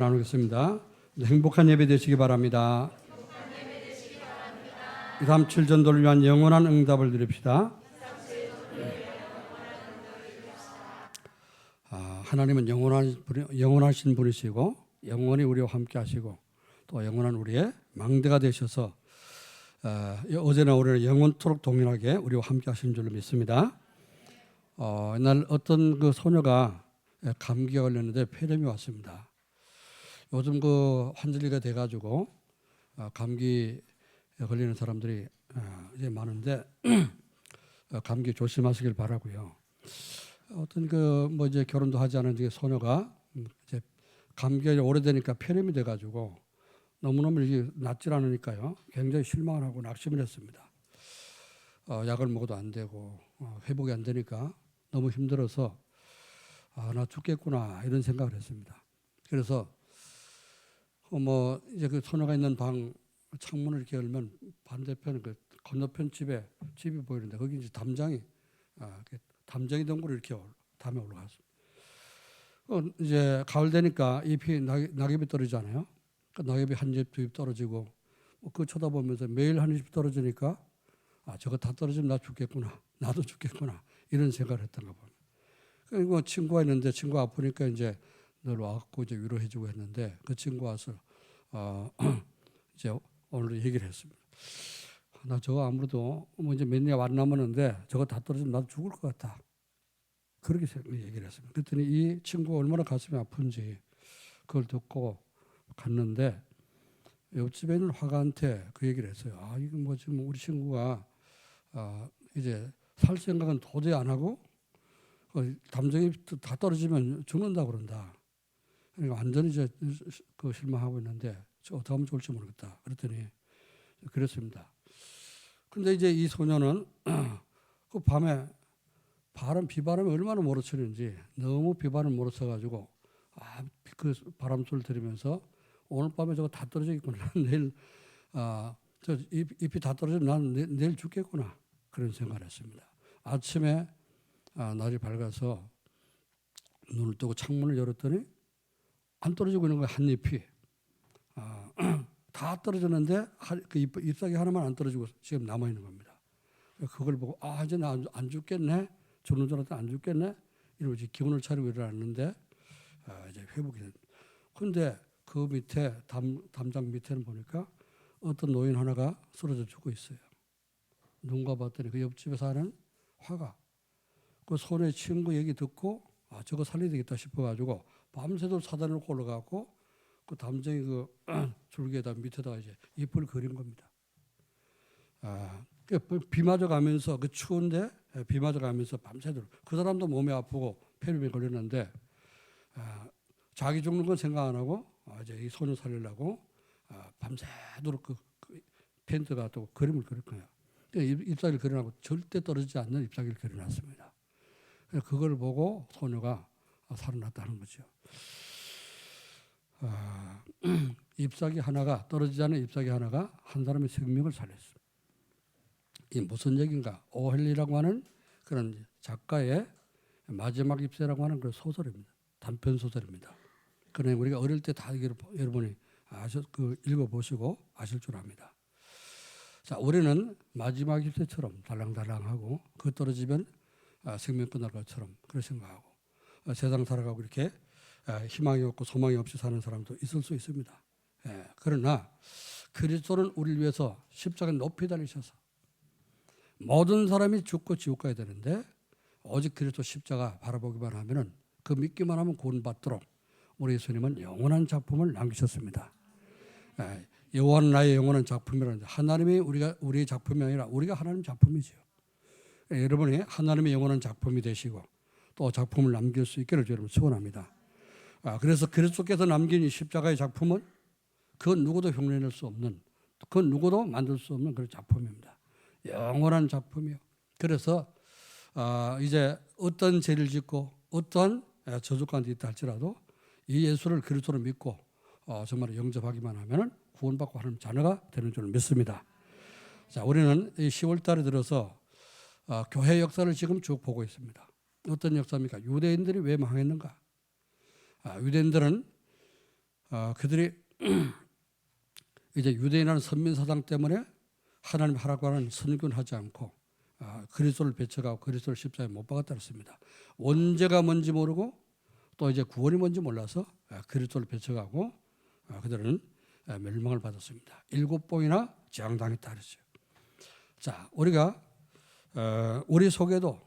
나누겠습니다. 행복한 예배 되시기 바랍니다. 237 전도를 위한 영원한 응답을 드립시다. 하나님은 영원하신 분이시고 영원히 우리와 함께 하시고 또 영원한 우리의 망대가 되셔서 어제나 오늘은 영원토록 동일하게 우리와 함께 하시는 줄로 믿습니다. 옛날 어떤 그 소녀가 감기가 걸렸는데 폐렴이 왔습니다. 요즘 그 환절기가 돼가지고 감기 걸리는 사람들이 이제 많은데 감기 조심하시길 바라고요. 어떤 그 뭐 이제 결혼도 하지 않은 소녀가 이제 감기가 오래되니까 폐렴이 돼가지고 너무너무 이게 낫질 않으니까요. 굉장히 실망을 하고 낙심을 했습니다. 약을 먹어도 안 되고 회복이 안 되니까 너무 힘들어서 나 죽겠구나 이런 생각을 했습니다. 그래서 뭐 이제 그 소녀가 있는 방 창문을 이렇게 열면 반대편 그 건너편 집이 보이는데 거기 이제 담장이 동굴을 이렇게 담에 올라갔습니다. 이제 가을 되니까 잎이 낙엽이 떨어지잖아요. 그 낙엽이 한 집 두 집 떨어지고 그거 쳐다보면서 매일 한 집 떨어지니까 저거 다 떨어지면 나 죽겠구나, 나도 죽겠구나 이런 생각을 했던가 봅니다. 그리고 친구가 있는데 친구가 아프니까 이제 늘 와갖고 이제 위로해주고 했는데 그 친구 와서 이제 오늘 얘기를 했습니다. 나 저거 아무래도 뭐 이제 몇 년 안 남았는데 저거 다 떨어지면 나도 죽을 것 같다. 그렇게 얘기를 했습니다. 그랬더니 이 친구가 얼마나 가슴이 아픈지 그걸 듣고 갔는데 옆집에 있는 화가한테 그 얘기를 했어요. 이거 뭐 지금 우리 친구가 이제 살 생각은 도저히 안 하고 담장이 다 떨어지면 죽는다고 그런다. 그러니까 완전히 이제 그 실망하고 있는데 어떻게 하면 좋을지 모르겠다. 그랬더니 그랬습니다. 근데 이제 이 소녀는 그 밤에 비바람이 얼마나 몰아치는지 너무 비바람이 몰아쳐가지고 그 바람 소리를 들으면서 오늘 밤에 저거 다 떨어지겠구나. 내일 저 잎이 다 떨어지면 난 내일 죽겠구나. 그런 생각을 했습니다. 아침에 날이 밝아서 눈을 뜨고 창문을 열었더니 안 떨어지고 있는 거예요. 한 잎이. 다 떨어졌는데 그 잎사귀 하나만 안 떨어지고 지금 남아있는 겁니다. 그걸 보고 이제 나 안 죽겠네. 죽는 줄 알았더니 안 죽겠네. 이러고 이제 기운을 차리고 일어났는데 이제 회복이 됐습니다. 그런데 그 밑에 담장 밑에는 보니까 어떤 노인 하나가 쓰러져 죽고 있어요. 누군가 봤더니 그 옆집에 사는 화가 그 소녀의 친구 얘기 듣고 저거 살려야 되겠다 싶어가지고 밤새도록 사다리 놓고 올라가고 그 담장의 그 줄기에다 밑에다가 이제 잎을 그린 겁니다. 비 맞아가면서 그 추운데 비 맞아가면서 밤새도록 그 사람도 몸이 아프고 폐렴에 걸렸는데 자기 죽는 건 생각 안 하고 이제 이 소녀 살리려고 밤새도록 그 펜트가 또 그림을 그릴 거예요. 잎사귀를 그려놓고 절대 떨어지지 않는 잎사귀를 그려놨습니다. 그걸 보고 소녀가 살아났다는 거죠. 잎사귀 하나가 떨어지지 않은 잎사귀 하나가 한 사람의 생명을 살렸습니다. 이 무슨 얘기인가? 오헬리라고 하는 그런 작가의 마지막 잎새라고 하는 그런 소설입니다. 단편 소설입니다. 그러니 우리가 어릴 때 다 여러분이 읽어보시고 아실 줄 압니다. 자, 우리는 마지막 잎새처럼 달랑달랑하고 그 떨어지면 생명 끝날 것처럼 그렇게 생각하고 세상 살아가고 이렇게 희망이 없고 소망이 없이 사는 사람도 있을 수 있습니다. 그러나 그리스도는 우리를 위해서 십자가에 높이 달리셔서 모든 사람이 죽고 지옥 가야 되는데 오직 그리스도 십자가 바라보기만 하면은 그 믿기만 하면 구원받도록 우리 예수님은 영원한 작품을 남기셨습니다. 여호와는 나의 영원한 작품이라는데 하나님이 우리의 작품이 아니라 우리가 하나님 작품이죠. 여러분이 하나님의 영원한 작품이 되시고 또 작품을 남길 수 있기를 여러분 소원합니다. 그래서 그리스도께서 남긴 이 십자가의 작품은 그 누구도 흉내낼 수 없는 그 누구도 만들 수 없는 그런 작품입니다. 영원한 작품이요. 그래서 이제 어떤 죄를 짓고 어떤 저주 가운데 있다 할지라도 이 예수를 그리스도로 믿고 정말 영접하기만 하면 구원받고 하는 자녀가 되는 줄 믿습니다. 자, 우리는 이 10월 달에 들어서 교회 역사를 지금 쭉 보고 있습니다. 어떤 역사입니까? 유대인들이 왜 망했는가? 유대인들은 그들이 이제 유대인이라는 선민사상 때문에 하나님 하라고 하는 선교하지 않고 그리스도를 배척하고 그리스도를 십자가에 못 박았다 그랬습니다. 원죄가 뭔지 모르고 또 이제 구원이 뭔지 몰라서 그리스도를 배척하고 그들은 멸망을 받았습니다. 7번이나 재앙당했다 그랬죠. 자, 우리가 우리 속에도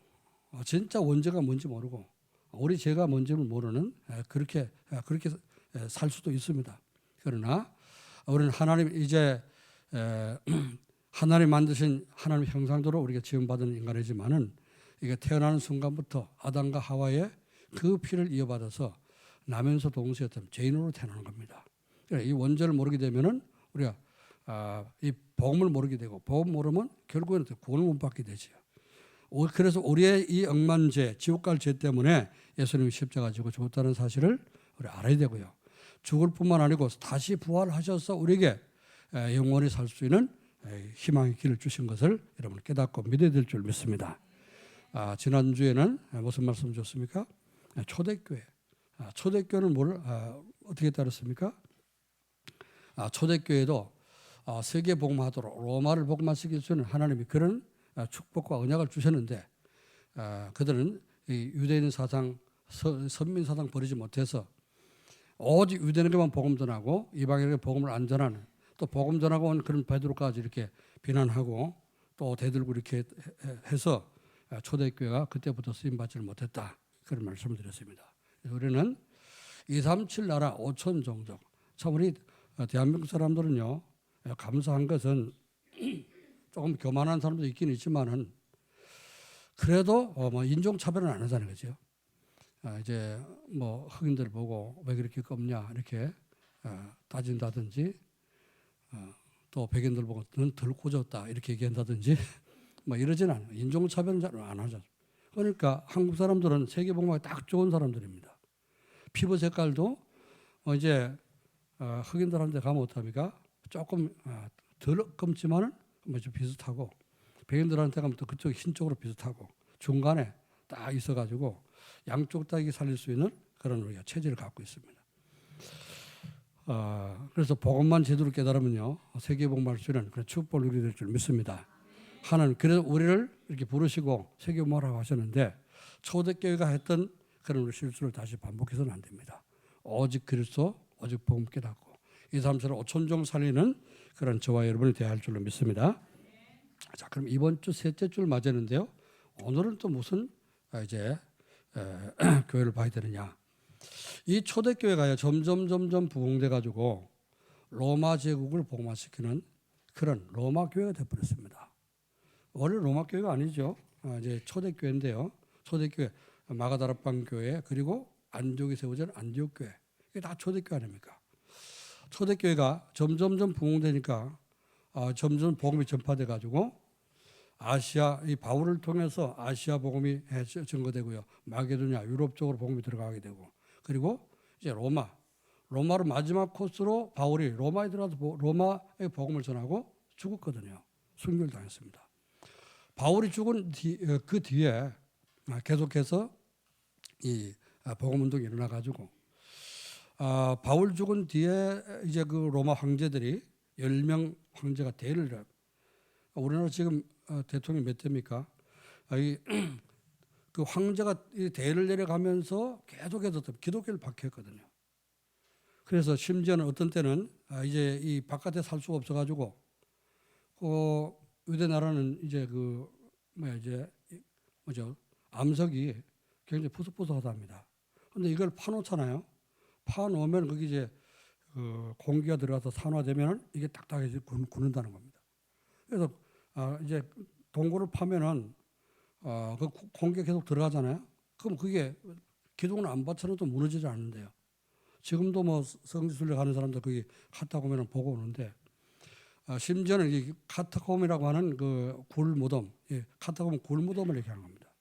진짜 원죄가 뭔지 모르고 우리 죄가 뭔지를 모르는 그렇게 살 수도 있습니다. 그러나 우리는 하나님 이제 하나님 만드신 하나님 형상대로 우리가 지음받은 인간이지만은 이게 태어나는 순간부터 아담과 하와의 그 피를 이어받아서 나면서 동시에 어떤 죄인으로 태어나는 겁니다. 이 원죄를 모르게 되면은 우리가 이 복음을 모르게 되고 복음 모르면 결국에는 구원을 못 받게 되죠. 그래서 우리의 이 억만죄, 지옥 갈 죄 때문에 예수님이 십자가 지고 죽었다는 사실을 우리 알아야 되고요. 죽을 뿐만 아니고 다시 부활하셔서 우리에게 영원히 살 수 있는 희망의 길을 주신 것을 여러분 깨닫고 믿어야 될 줄 믿습니다. 지난주에는 무슨 말씀 주셨습니까? 초대교회. 초대교회는 어떻게 따랐습니까? 초대교회도 세계 복음하도록 로마를 복음화시킬 수 있는 하나님이 그런 축복과 언약을 주셨는데 그들은 이 유대인 사상, 선민 사상 버리지 못해서 오직 유대인에게만 복음 전하고 이방인에게 복음을 안 전하는 또 복음 전하고 온 그런 베드로까지 이렇게 비난하고 또 대들고 이렇게 해서 초대교회가 그때부터 쓰임받지를 못했다. 그런 말씀을 드렸습니다. 우리는 237 나라 5천 종족. 참 우리 대한민국 사람들은요 감사한 것은 조금 교만한 사람도 있긴 있지만은 그래도 뭐 인종차별은 안 하잖아요, 그죠? 이제 뭐 흑인들 보고 왜 그렇게 껍냐 이렇게 따진다든지 또 백인들 보고 넌 덜 고졌다 이렇게 얘기한다든지 뭐 이러지는 않아요. 인종차별은 잘 안 하죠. 그러니까 한국 사람들은 세계복음화에 딱 좋은 사람들입니다. 피부 색깔도 이제 흑인들한테 가면 어떡합니까? 조금 덜 검지만은 좀 비슷하고 백인들한테 가면 또 그쪽 흰 쪽으로 비슷하고 중간에 딱 있어가지고 양쪽 다 살릴 수 있는 그런 우리가 체질을 갖고 있습니다. 그래서 복음만 제대로 깨달으면요 세계복음화할 수 있는 그런 축복을 누리게 될 줄 믿습니다. 하나님 그래서 우리를 이렇게 부르시고 세계복음화라고 하셨는데 초대교회가 했던 그런 실수를 다시 반복해서는 안 됩니다. 오직 그리스도 오직 복음 깨닫고 이 삶처럼 5천종 살리는 그런 저와 여러분이 되어야 할 줄로 믿습니다. 자, 그럼 이번 주 셋째 주를 맞이했는데요. 오늘은 또 무슨 이제 교회를 봐야 되느냐? 이 초대교회가요 점점 부흥돼 가지고 로마 제국을 복음화시키는 그런 로마 교회가 되어버렸습니다. 원래 로마 교회가 아니죠. 이제 초대교회인데요. 초대교회 마가다락방 교회 그리고 안디옥에 세워진 안디옥 교회 이게 다 초대교회 아닙니까? 초대교회가 점점 부흥되니까 점점 복음이 전파돼 가지고 아시아 이 바울을 통해서 아시아 복음이 증거되고요. 마게도냐 유럽 쪽으로 복음이 들어가게 되고 그리고 이제 로마로 마지막 코스로 바울이 로마에 들어가서 로마의 복음을 전하고 죽었거든요. 순교를 당했습니다. 바울이 죽은 그 뒤에 계속해서 이 복음 운동이 일어나 가지고 바울 죽은 뒤에 이제 그 로마 황제들이 10명 황제가 대를 해요. 우리나라 지금 대통령이 몇 대입니까? 그 황제가 대를 내려가면서 계속해서 기독교를 박해했거든요. 그래서 심지어는 어떤 때는 이제 이 바깥에 살 수가 없어가지고 유대 나라는 이제 암석이 굉장히 푸석푸석하답니다. 그런데 이걸 파놓잖아요. 파놓으면 거기 이제 공기가 들어가서 산화되면 이게 딱딱해서 굳는다는 겁니다. 그래서 이제 동굴을 파면은 그 공기가 계속 들어가잖아요. 그럼 그게 기둥을 안 받쳐도 무너지지 않는데요. 지금도 뭐 성지순례 가는 사람들 거기 카타콤이랑 보고 오는데 심지어는 이 카타콤이라고 하는 그 굴무덤, 카타콤은 굴무덤을 얘기하는 겁니다.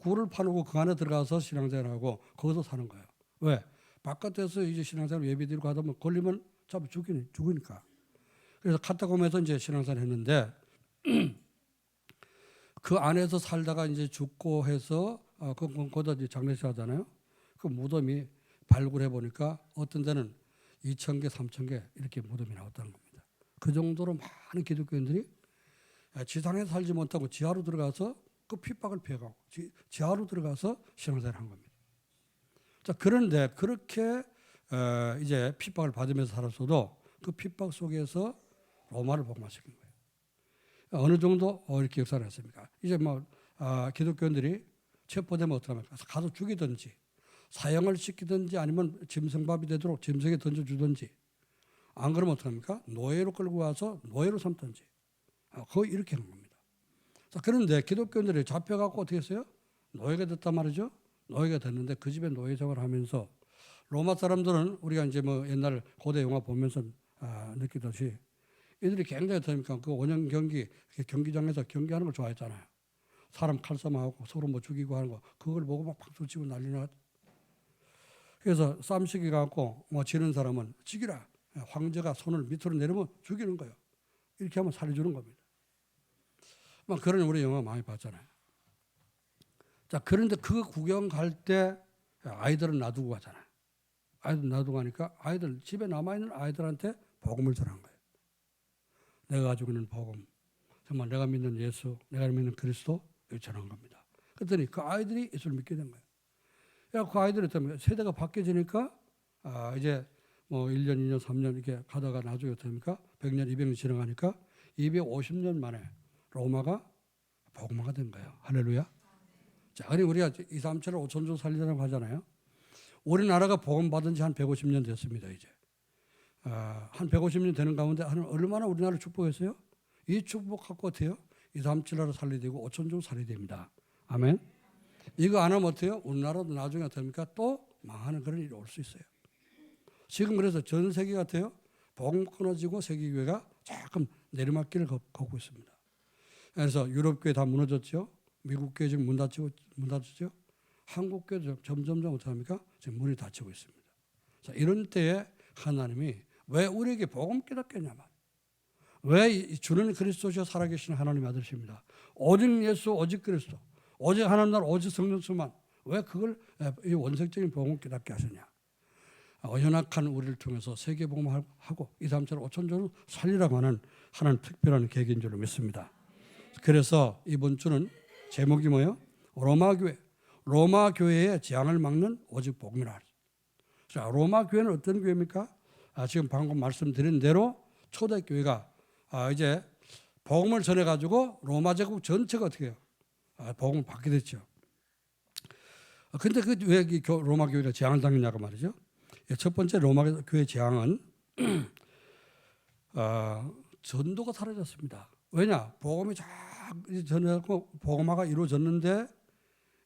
굴을 파놓고 그 안에 들어가서 신앙생활하고 거기서 사는 거예요. 왜? 바깥에서 이제 신앙생활 예배드리고 하다 보면 걸리면 잡아 죽으니까. 그래서 카타콤에서 이제 신앙생활 했는데 그 안에서 살다가 이제 죽고 해서 거기다 이제 장례식 하잖아요. 그 무덤이 발굴해 보니까 어떤 데는 2,000개, 3,000개 이렇게 무덤이 나왔다는 겁니다. 그 정도로 많은 기독교인들이 지상에 살지 못하고 지하로 들어가서 그 핍박을 피해가고 지하로 들어가서 신앙생활을 한 겁니다. 자, 그런데 그렇게 이제 핍박을 받으면서 살았어도 그 핍박 속에서 로마를 복음화시킨 거예요. 어느 정도 이렇게 역사를 했습니까? 이제 뭐 기독교인들이 체포되면 어떡합니까? 가서 죽이든지 사형을 시키든지 아니면 짐승밥이 되도록 짐승에 던져주든지 안 그러면 어떡합니까? 노예로 끌고 와서 노예로 삼든지 거의 이렇게 하는 겁니다. 자, 그런데 기독교인들이 잡혀갖고 어떻게 했어요? 노예가 됐단 말이죠. 노예가 됐는데 그 집에 노예 생활을 하면서 로마 사람들은 우리가 이제 뭐 옛날 고대 영화 보면서 느끼듯이 이들이 굉장히 어떻습니까? 그 원형 경기장에서 경기하는 걸 좋아했잖아요. 사람 칼싸움하고 서로 뭐 죽이고 하는 거 그걸 보고 막 박수 치고 난리 났. 그래서 쌈시기 갖고 뭐 지는 사람은 죽이라. 황제가 손을 밑으로 내리면 죽이는 거예요. 이렇게 하면 살려주는 겁니다. 막 그런 우리 영화 많이 봤잖아요. 자, 그런데 그 구경 갈 때 아이들은 놔두고 가잖아요. 아이들 놔두고 가니까 아이들 집에 남아있는 아이들한테 복음을 전한 거예요. 내가 가지고 있는 복음, 정말 내가 믿는 예수, 내가 믿는 그리스도 이걸 전한 겁니다. 그랬더니 그 아이들이 예수를 믿게 된 거예요. 그 아이들이 세대가 바뀌어지니까 이제 뭐 1년, 2년, 3년 이렇게 가다가 나중에 어떻습니까? 100년, 200년 지나가니까 250년 만에 로마가 복음화가 된 거예요. 할렐루야. 자, 아니 우리가 2, 3, 7, 5천 주 살리자고 하잖아요. 우리나라가 복음 받은 지 한 150년 됐습니다. 이제 한 150년 되는 가운데 얼마나 우리나라를 축복했어요? 이 축복 갖고 어때요? 2, 3, 7나라 살리되고 5천 주 살리됩니다. 아멘. 이거 안 하면 어때요? 우리나라도 나중에 어떻습니까? 또 망하는 그런 일이 올 수 있어요. 지금 그래서 전 세계 같아요. 복음 끊어지고 세계교회가 조금 내리막길을 걷고 있습니다. 그래서 유럽교회 다 무너졌죠. 미국교회 지금 문 닫혔죠. 한국교회도 점점점 어떡합니까? 지금 문이 닫히고 있습니다. 자, 이런 때에 하나님이 왜 우리에게 복음 깨닫게 했냐 말이에요. 왜 주는 그리스도시여 살아계신 하나님 아들이십니다. 오직 예수, 오직 그리스도, 오직 하나님 나라, 오직 성령수만. 왜 그걸 이 원색적인 복음을 깨닫게 하셨냐. 연약한 우리를 통해서 세계복음하고 2, 3, 7, 5천 조를 살리라고 하는 하나님 특별한 계기인 줄 믿습니다. 그래서 이번 주는 제목이 뭐예요? 로마 교회의 재앙을 막는 오직 복음이라. 자, 로마 교회는 어떤 교회입니까? 지금 방금 말씀드린 대로 초대교회가 이제 복음을 전해가지고 로마 제국 전체가 어떻게 해요? 복음을 받게 됐죠. 근데 왜 로마 교회가 재앙을 당했냐고 말이죠. 첫 번째 로마 교회 재앙은 전도가 사라졌습니다. 왜냐? 복음이 쫙 전하고 복음화가 이루어졌는데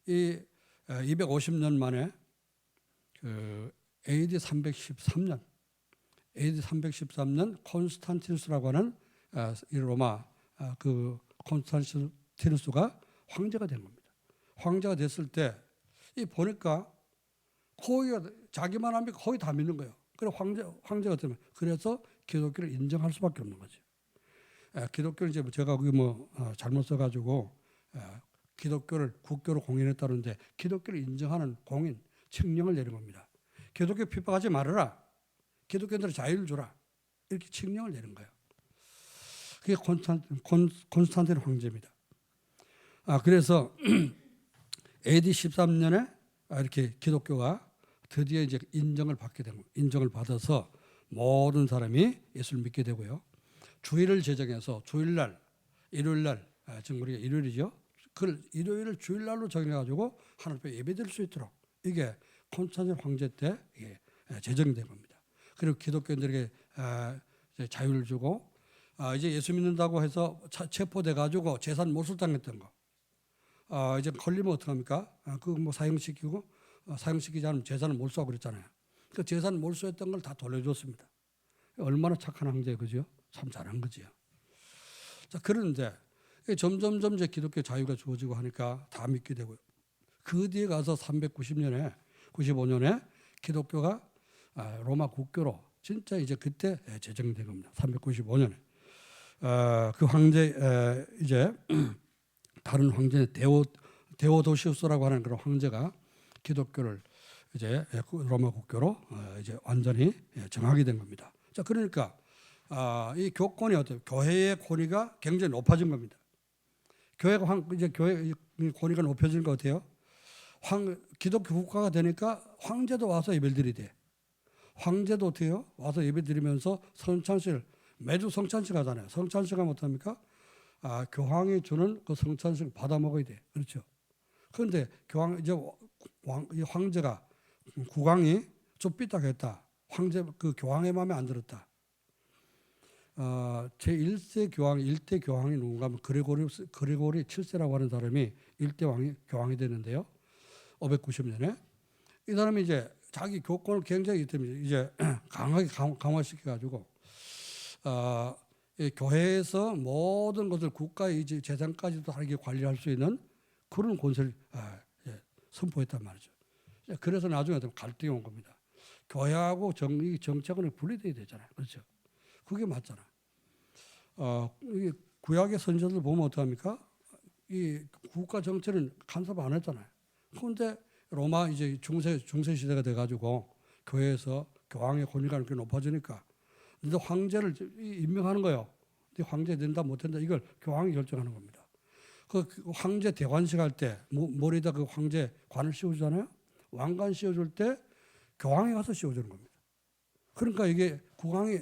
이 250년 만에 AD 313년 콘스탄티누스라고 하는 이 로마 그 콘스탄티누스가 황제가 된 겁니다. 황제가 됐을 때 이 보니까 거의 자기만 하면 거의 다 믿는 거예요. 그래 황제가 되면 그래서 기독교를 인정할 수밖에 없는 거죠. 기독교를 이제 제가 그게 잘못 써가지고 기독교를 국교로 공인했다는데 기독교를 인정하는 공인 칙령을 내린 겁니다. 기독교 핍박하지 말아라. 기독교인들은 자유를 줘라. 이렇게 칙령을 내린 거예요. 그게 콘스탄틴 황제입니다. 그래서 AD 13년에 이렇게 기독교가 드디어 이제 인정을 받게 된 거예요. 인정을 받아서 모든 사람이 예수를 믿게 되고요. 주일을 제정해서 주일날, 일요일날, 지금 우리가 일요일이죠. 그 일요일을 주일날로 정해가지고 하나님 앞에 예배드릴 수 있도록 이게 콘스탄틴 황제 때 제정이 된 겁니다. 그리고 기독교인들에게 자유를 주고 이제 예수 믿는다고 해서 체포돼가지고 재산 몰수당했던 거. 이제 걸리면 어떡합니까? 그거 사형시키고 사형시키지 않으면 재산을 몰수하고 그랬잖아요. 그 재산 몰수했던 걸 다 돌려줬습니다. 얼마나 착한 황제예요, 그죠? 참 잘한 거지요. 자, 그런데 점점 이제 기독교 자유가 주어지고 하니까 다 믿게 되고요. 그 뒤에 가서 95년에 기독교가 로마 국교로 진짜 이제 그때 제정된 겁니다. 395년에. 그 황제 이제 다른 황제 데오도시우스라고 하는 그런 황제가 기독교를 이제 로마 국교로 이제 완전히 정하게 된 겁니다. 자, 그러니까 이 교권이 어때요? 교회의 권위가 굉장히 높아진 겁니다. 이제 교회 권위가 높아진 거 어때요? 기독교 국가가 되니까 황제도 와서 예배를 드리대. 황제도 어때요? 와서 예배 드리면서 성찬식을 매주 성찬식 하잖아요. 성찬식 하면 어떡합니까? 교황이 주는 그 성찬식 받아 먹어야 돼. 그렇죠. 그런데 황제가 국왕이 좀 삐딱했다. 그 교황의 마음에 안 들었다. 제1세 교황, 1대 교황이 누군가 하면 그레고리 7세라고 하는 사람이 1대 교황이 되는데요. 590년에 이 사람이 이제 자기 교권을 굉장히 이제 강하게 강화시켜가지고 교회에서 모든 것을 국가의 재산까지도 다르게 관리할 수 있는 그런 권세를 선포했단 말이죠. 그래서 나중에 갈등이 온 겁니다. 교회하고 정책은 분리돼야 되잖아요. 그렇죠. 그게 맞잖아. 이 구약의 선지자들 보면 어떡합니까? 이 국가 정체는 간섭 안 했잖아요. 그런데 로마 이제 중세 시대가 돼가지고 교회에서 교황의 권위가 이렇게 높아지니까 근데 황제를 임명하는 거예요. 근데 황제 된다 못 된다 이걸 교황이 결정하는 겁니다. 그 황제 대관식 할 때 머리에다 그 황제 관을 씌워주잖아요. 왕관 씌워줄 때 교황이 가서 씌워주는 겁니다. 그러니까 이게 국왕이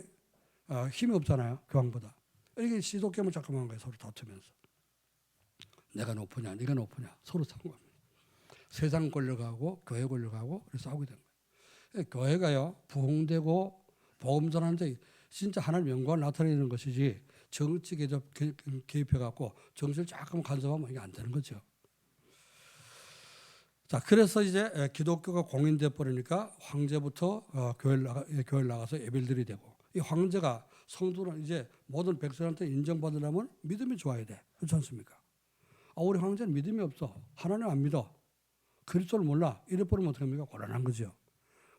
힘이 없잖아요. 교황보다. 이게 시독교만 잠깐만 거예요. 서로 다투면서. 내가 높으냐 네가 높으냐 서로 싸운 겁니다. 세상 권력하고 교회 권력하고 싸우게 된 거예요. 교회가요 부흥되고 복음 전하는데 진짜 하나님 영광을 나타내는 것이지 정치 개입해갖고 정치를 조금 간섭하면 이게 안 되는 거죠. 자, 그래서 이제 기독교가 공인돼 버리니까 황제부터 교회를 나가서 예배를 드리게 되고 이 황제가 성도는 이제 모든 백성한테 인정받으려면 믿음이 좋아야 돼. 그렇지 않습니까? 우리 황제는 믿음이 없어. 하나님 안 믿어. 그리스도를 몰라. 이래버리면 어떻게 합니까? 곤란한 거죠.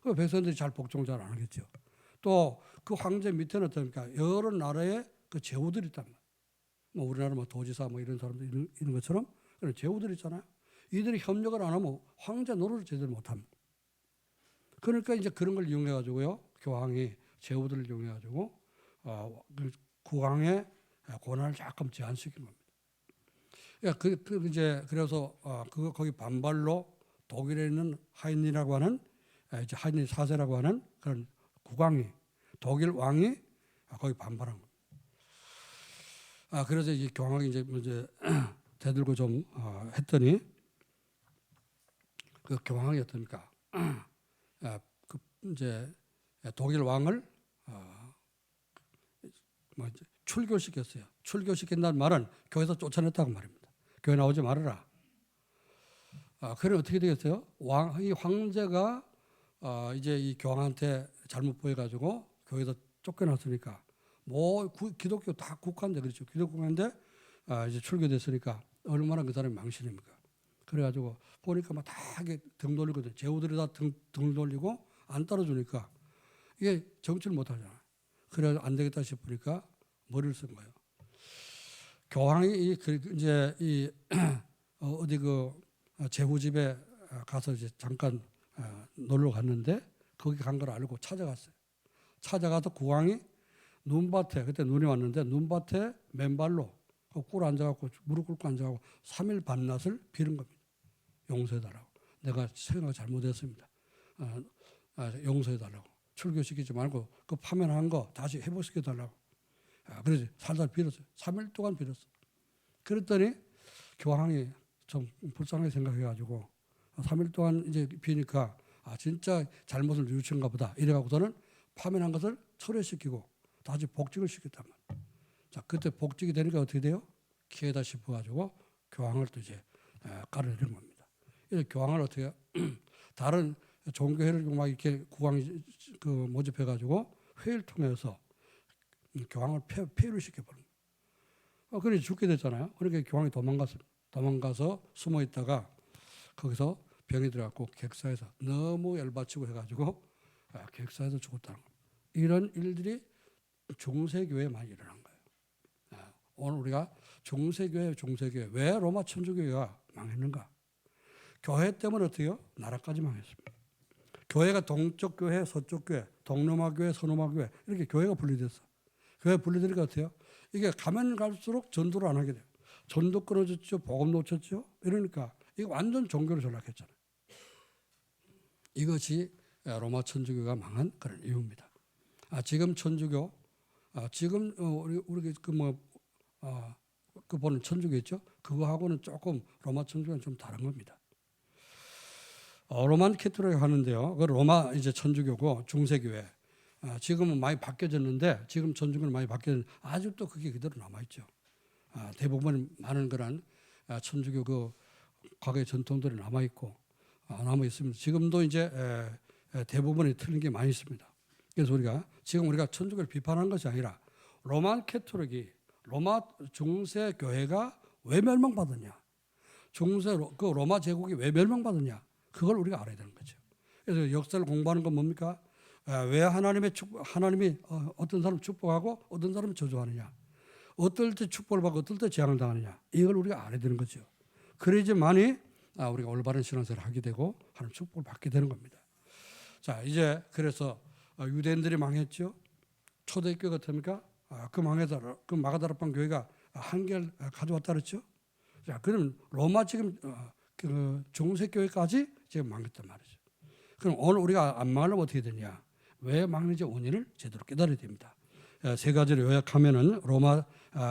그 백성들이 잘 복종 잘 안 하겠죠. 또 그 황제 밑에는 어떻습니까? 여러 나라의 그 제후들이 있단 말이에요. 뭐 우리나라 뭐 도지사 뭐 이런 사람들 이런 것처럼 그런 제후들 있잖아요. 이들이 협력을 안 하면 황제 노릇을 제대로 못 합니다. 그러니까 이제 그런 걸 이용해 가지고요. 교황이 제후들을 이용해 가지고 국왕의 권한을 조금 제한시킨 겁니다. 그래서 거기 반발로 독일에 있는 하인리라고 하는 이제 하인리 4세라고 하는 그런 국왕이 독일 왕이 거기 반발한 겁니다. 그래서 이 교황이 이제 대들고 좀 했더니 그 교황이 어떻습니까? 이제 독일 왕을 출교시켰어요. 출교시킨다는 말은 교회에서 쫓아냈다고 말입니다. 교회 나오지 말아라. 그럼 어떻게 되겠어요? 이 황제가 이제 이 교황한테 잘못 보여가지고 교회에서 쫓겨났으니까 뭐 기독교 다 국가인데 그렇죠. 기독교인데 이제 출교됐으니까 얼마나 그 사람이 망신입니까? 그래가지고 보니까 막 다 등 돌리거든. 제후들이 다 등 돌리고 안 따라주니까 이게 정치를 못 하잖아. 그래서 안 되겠다 싶으니까 머리를 쓴 거예요. 교황이 이제 어디 제후 집에 가서 이제 잠깐 놀러 갔는데 거기 간 걸 알고 찾아갔어요. 찾아가서 국왕이 눈밭에 그때 눈이 왔는데 눈밭에 맨발로 꿇어 앉아갖고 무릎 꿇고 앉아갖고 3일 반낮을 빌은 겁니다. 용서해달라고. 내가 생각 잘못했습니다. 용서해달라고. 출교시키지 말고 그 파면한 거 다시 회복시켜달라고. 그래서 살살 빌었어요. 3일 동안 빌었어요. 그랬더니 교황이 좀 불쌍하게 생각해가지고 3일 동안 이제 비니까 진짜 잘못을 뉘우친가 보다. 이래갖고서는 파면한 것을 철회시키고 다시 복직을 시켰단 말이에요. 자, 그때 복직이 되니까 어떻게 돼요? 기회다 싶어가지고 교황을 또 이제 깔아내린 겁니다. 이제 교황을 어떻게 다른 종교회를 막 이렇게 국왕이 모집해가지고 회의를 통해서 교황을 폐위를 시켜버린 거예요. 그래 죽게 됐잖아요. 그러니까 교황이 도망가서 숨어 있다가 거기서 병이 들어갖고 객사에서 너무 열받치고 해가지고 객사에서 죽었다는 겁니다. 이런 일들이 중세교회에 많이 일어난 거예요. 오늘 우리가 중세교회 왜 로마 천주교회가 망했는가? 교회 때문에 어떻게 해요? 나라까지 망했습니다. 교회가 동쪽 교회, 서쪽 교회, 동로마 교회, 서로마 교회 이렇게 교회가 분리됐어. 교회 분리되니까 어때요? 이게 가면 갈수록 전도를 안 하게 돼요. 전도 끊어졌죠. 복음 놓쳤죠. 이러니까 이거 완전 종교로 전락했잖아요. 이것이 로마 천주교가 망한 그런 이유입니다. 지금 천주교, 지금 우리 그 보는 천주교 있죠? 그거하고는 조금 로마 천주교는 좀 다른 겁니다. 로만 캐토릭 하는데요. 그 로마 이제 천주교고 중세교회. 지금은 많이 바뀌어졌는데 지금 천주교는 많이 바뀌었는데 아직도 그게 그대로 남아있죠. 대부분 많은 그런 천주교 그 과거의 전통들이 남아있고 남아있습니다. 지금도 이제 대부분이 틀린 게 많이 있습니다. 그래서 우리가 천주교를 비판하는 것이 아니라 로만 캐토릭이 로마 중세 교회가 왜 멸망받았냐? 그 로마 제국이 왜 멸망받았냐? 그걸 우리가 알아야 되는 거죠. 그래서 역사를 공부하는 건 뭡니까? 왜 하나님이 어떤 사람 축복하고 어떤 사람 저주하느냐? 어떨 때 축복을 받고 어떨 때 재앙을 당하느냐? 이걸 우리가 알아야 되는 거죠. 그래야지만이 우리가 올바른 신앙생활을 하게 되고 하나님 축복을 받게 되는 겁니다. 자, 이제 그래서 유대인들이 망했죠. 초대교회 같습니까? 그 마가다락방 교회가 한계를 가져왔다 그랬죠. 자, 그럼 로마 지금 그 중세교회까지 지금 망했단 말이죠. 그럼 오늘 우리가 안 망하려면 어떻게 되냐? 왜 망했는지 원인을 제대로 깨달아야 됩니다. 세 가지를 요약하면은 로마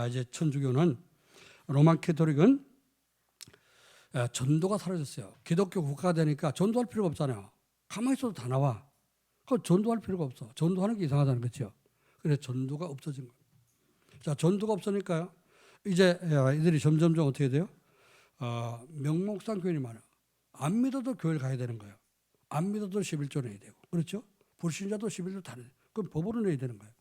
이제 천주교는 로만 캐토릭은 전도가 사라졌어요. 기독교 국가가 되니까 전도할 필요가 없잖아요. 가만히 있어도 다 나와. 그럼 전도할 필요가 없어. 전도하는 게 이상하다는 거죠. 그래서 전도가 없어진 거예요. 자, 전도가 없으니까요. 이제 이들이 점점 어떻게 돼요? 명목상 교인이 많아요. 안 믿어도 교회를 가야 되는 거예요. 안 믿어도 11조 내야 되고. 그렇죠? 불신자도 11조 다 내야 되고. 그럼 법으로 내야 되는 거예요.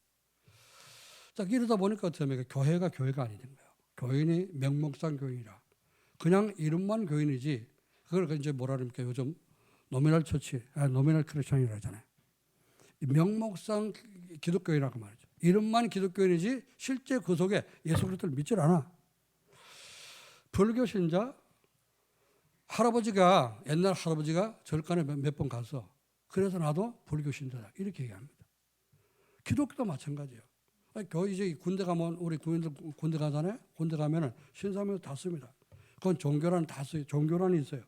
자, 이러다 보니까 어떻게 하면 교회가 아니 된 거예요. 교인이 명목상 교인이라. 그냥 이름만 교인이지. 그걸 이제 뭐라 그럽니까? 요즘 노미널 처치, 노미널 크리스천이라 하잖아요. 명목상 기독교인이라고 말이죠. 이름만 기독교인이지 실제 그 속에 예수 그리스도를 믿질 않아. 불교 신자 옛날 할아버지가 절간에 몇 번 가서 그래서 나도 불교 신자다 이렇게 얘기합니다. 기독교도 마찬가지예요. 이제 군대 가면 우리 군인들 군대 가잖아요. 군대 가면은 신사명 다 씁니다. 그건 종교란 다 써요. 종교란이 있어요.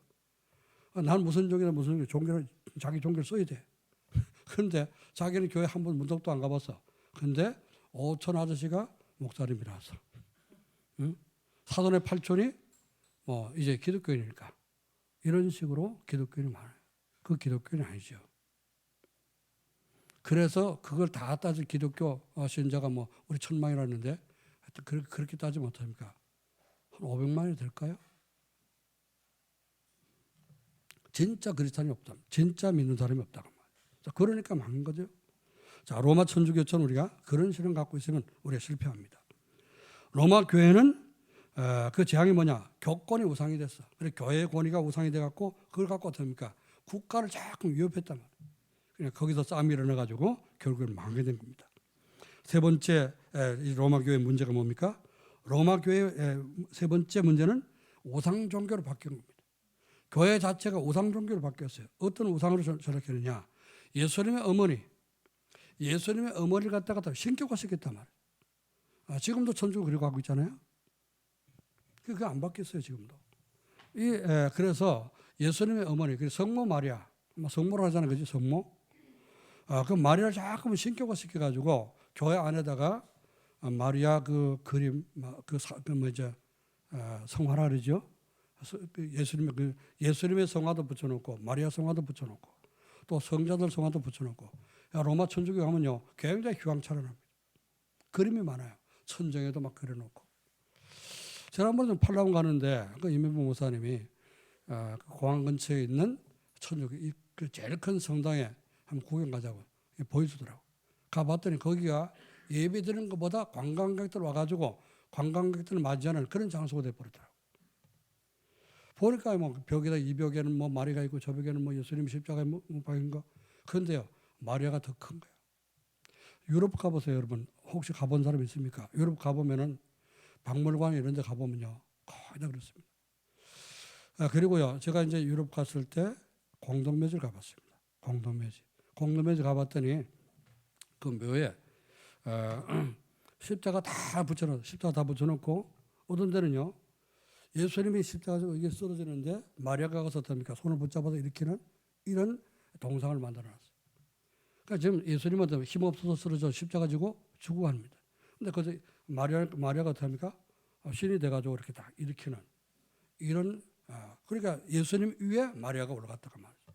난 무슨 종교는 자기 종교를 써야 돼. 그런데 자기는 교회 한 번 문덕도 안 가봤어. 근데 5촌 아저씨가 목사님이라서, 응? 사돈의 8촌이 이제 기독교인이니까 이런 식으로 기독교인이 많아요. 그 기독교인이 아니죠. 그래서 그걸 다 따질 기독교 신자가 우리 1000만이라는데 그렇게 따지면 어떡합니까? 한 500만이 될까요? 진짜 그리스도인이 없다. 진짜 믿는 사람이 없다고 말이에요. 자, 그러니까 망한 거죠. 자, 로마 천주교처럼 우리가 그런 신을 갖고 있으면 우리가 실패합니다. 로마 교회는 그 재앙이 뭐냐? 교권이 우상이 됐어. 그래 교회의 권위가 우상이 돼갖고 그걸 갖고 어떻습니까? 국가를 자꾸 위협했단 말이에요. 그냥 거기서 싸움이 일어나가지고 결국은 망하게 된 겁니다. 세 번째 로마 교회의 문제가 뭡니까? 로마 교회의 세 번째 문제는 우상 종교로 바뀐 겁니다. 교회 자체가 우상 종교로 바뀌었어요. 어떤 우상으로 전락했느냐? 예수님의 어머니를 갖다가 신격화 시켰단 말이에요. 지금도 천주교 그리고 하고 있잖아요. 그게 안 바뀌었어요, 지금도. 그래서 예수님의 어머니, 성모 마리아, 성모로 하잖아요, 그지? 성모. 그 마리아를 자꾸 신격화 시켜가지고 교회 안에다가 마리아 그 그림, 성화라 그러죠. 예수님의 성화도 붙여놓고 마리아 성화도 붙여놓고 또 성자들 성화도 붙여놓고 로마 천주교 가면요 굉장히 휘황찬란합니다. 그림이 많아요. 천정에도 막 그려놓고. 제가 한 번 팔라곤 가는데 그 임현부 목사님이 공항 근처에 있는 천주교 그 제일 큰 성당에 한번 구경 가자고 보여주더라고. 가봤더니 거기가 예배드리는 것보다 관광객들 와가지고 관광객들을 맞이하는 그런 장소가 돼버리더라고. 보니까 벽에다 이 벽에는 마리아가 있고 저 벽에는 예수님 십자가에 못 박힌 거. 그런데요 마리아가 더 큰 거예요. 유럽 가보세요, 여러분. 혹시 가본 사람 있습니까? 유럽 가보면은 박물관 이런 데 가보면요 거의 다 그렇습니다. 그리고요 제가 이제 유럽 갔을 때 공동묘지를 가봤습니다. 공동묘지 가봤더니 그 묘에 십자가 다 붙여놓고 어떤 데는요 예수님이 십자가에서 이게 쓰러지는데 마리아가 가서 어떻습니까? 손을 붙잡아서 일으키는 이런 동상을 만들어놨어요. 그러니까 지금 예수님은 힘없어서 쓰러져 십자가 지고 죽어갑니다. 근데 그 마리아가 어떻습니까? 신이 돼가지고 이렇게 딱 일으키는 이런 그러니까 예수님 위에 마리아가 올라갔다가 말이죠.